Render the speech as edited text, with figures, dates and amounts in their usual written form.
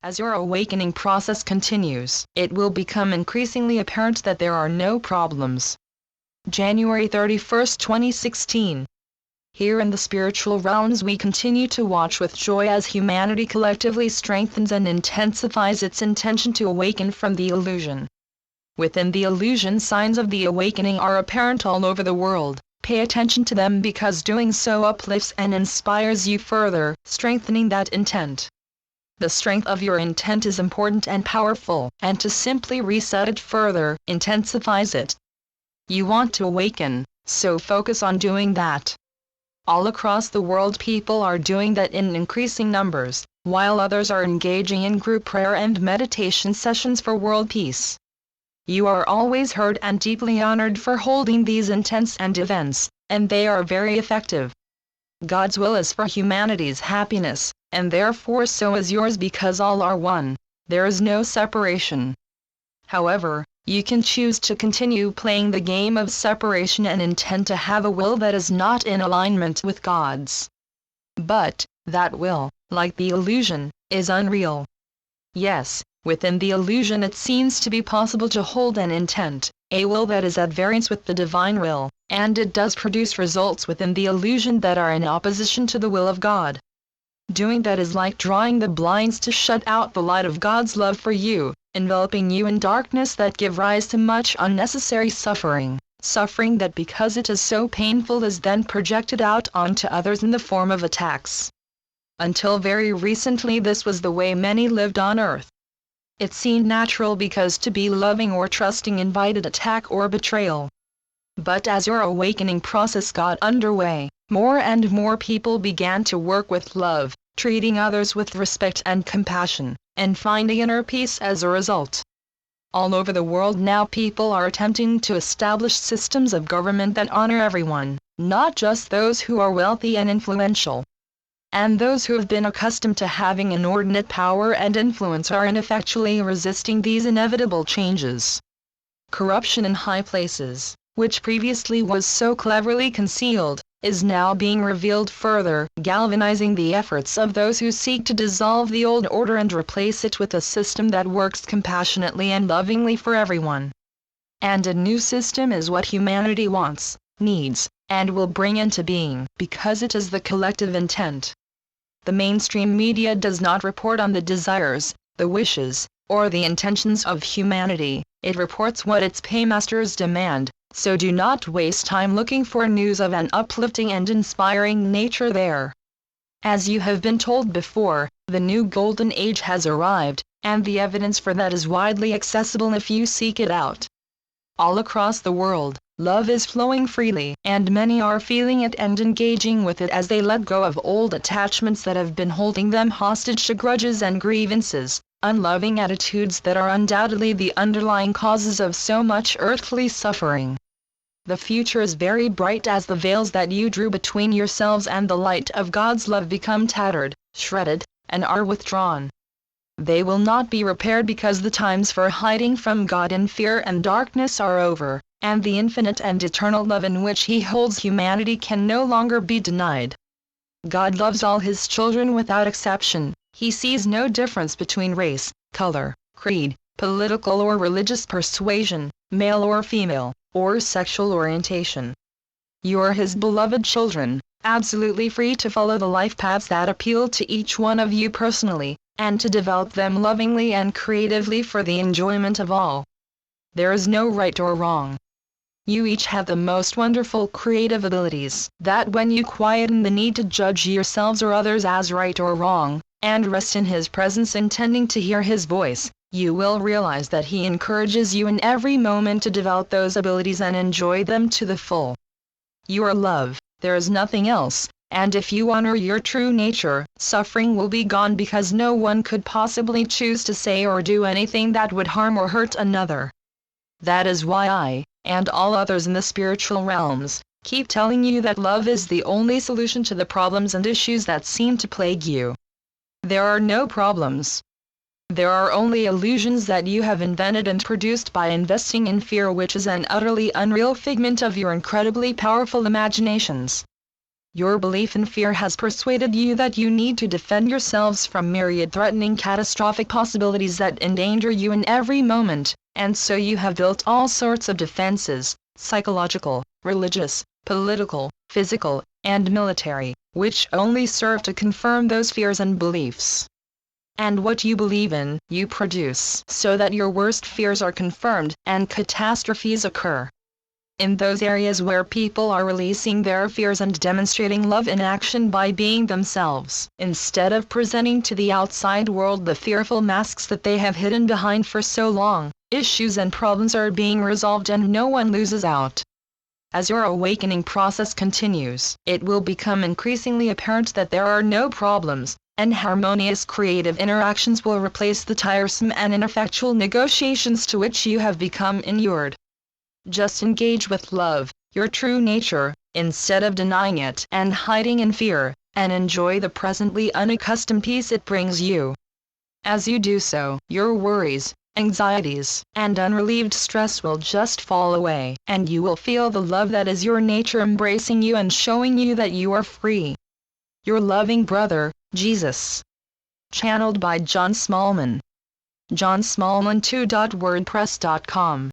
As your awakening process continues, it will become increasingly apparent that there are no problems. January 31, 2016. Here in the spiritual realms we continue to watch with joy as humanity collectively strengthens and intensifies its intention to awaken from the illusion. Within the illusion, signs of the awakening are apparent all over the world. Pay attention to them because doing so uplifts and inspires you further, strengthening that intent. The strength of your intent is important and powerful, and to simply reset it further, intensifies it. You want to awaken, so focus on doing that. All across the world people are doing that in increasing numbers, while others are engaging in group prayer and meditation sessions for world peace. You are always heard and deeply honored for holding these intents and events, and they are very effective. God's will is for humanity's happiness, and therefore so is yours because all are one. There is no separation. However, you can choose to continue playing the game of separation and intend to have a will that is not in alignment with God's. But that will, like the illusion, is unreal. Yes, within the illusion it seems to be possible to hold an intent, a will that is at variance with the divine will, and it does produce results within the illusion that are in opposition to the will of God. Doing that is like drawing the blinds to shut out the light of God's love for you, enveloping you in darkness that give rise to much unnecessary suffering, suffering that because it is so painful is then projected out onto others in the form of attacks. Until very recently this was the way many lived on earth. It seemed natural because to be loving or trusting invited attack or betrayal. But as your awakening process got underway, more and more people began to work with love, treating others with respect and compassion, and finding inner peace as a result. All over the world now people are attempting to establish systems of government that honor everyone, not just those who are wealthy and influential. And those who have been accustomed to having inordinate power and influence are ineffectually resisting these inevitable changes. Corruption in high places, which previously was so cleverly concealed, is now being revealed further, galvanizing the efforts of those who seek to dissolve the old order and replace it with a system that works compassionately and lovingly for everyone. And a new system is what humanity wants, needs, and will bring into being, because it is the collective intent. The mainstream media does not report on the desires, the wishes, or the intentions of humanity, it reports what its paymasters demand. So do not waste time looking for news of an uplifting and inspiring nature there. As you have been told before, the new golden age has arrived, and the evidence for that is widely accessible if you seek it out. All across the world, love is flowing freely, and many are feeling it and engaging with it as they let go of old attachments that have been holding them hostage to grudges and grievances, unloving attitudes that are undoubtedly the underlying causes of so much earthly suffering. The future is very bright as the veils that you drew between yourselves and the light of God's love become tattered, shredded, and are withdrawn. They will not be repaired because the times for hiding from God in fear and darkness are over, and the infinite and eternal love in which He holds humanity can no longer be denied. God loves all His children without exception. He sees no difference between race, color, creed, political or religious persuasion, male or female, or sexual orientation. You are His beloved children, absolutely free to follow the life paths that appeal to each one of you personally, and to develop them lovingly and creatively for the enjoyment of all. There is no right or wrong. You each have the most wonderful creative abilities that when you quieten the need to judge yourselves or others as right or wrong, and rest in His presence intending to hear His voice, you will realize that He encourages you in every moment to develop those abilities and enjoy them to the full. You are love, there is nothing else, and if you honor your true nature, suffering will be gone because no one could possibly choose to say or do anything that would harm or hurt another. That is why I, and all others in the spiritual realms, keep telling you that love is the only solution to the problems and issues that seem to plague you. There are no problems. There are only illusions that you have invented and produced by investing in fear, which is an utterly unreal figment of your incredibly powerful imaginations. Your belief in fear has persuaded you that you need to defend yourselves from myriad threatening catastrophic possibilities that endanger you in every moment, and so you have built all sorts of defenses, psychological, religious, political, physical, and military, which only serve to confirm those fears and beliefs. And what you believe in, you produce, so that your worst fears are confirmed, and catastrophes occur. In those areas where people are releasing their fears and demonstrating love in action by being themselves, instead of presenting to the outside world the fearful masks that they have hidden behind for so long, issues and problems are being resolved and no one loses out. As your awakening process continues, it will become increasingly apparent that there are no problems, and harmonious creative interactions will replace the tiresome and ineffectual negotiations to which you have become inured. Just engage with love, your true nature, instead of denying it and hiding in fear, and enjoy the presently unaccustomed peace it brings you. As you do so, your worries, anxieties, and unrelieved stress will just fall away, and you will feel the love that is your nature embracing you and showing you that you are free. Your loving brother, Jesus. Channeled by John Smallman. johnsmallman2.wordpress.com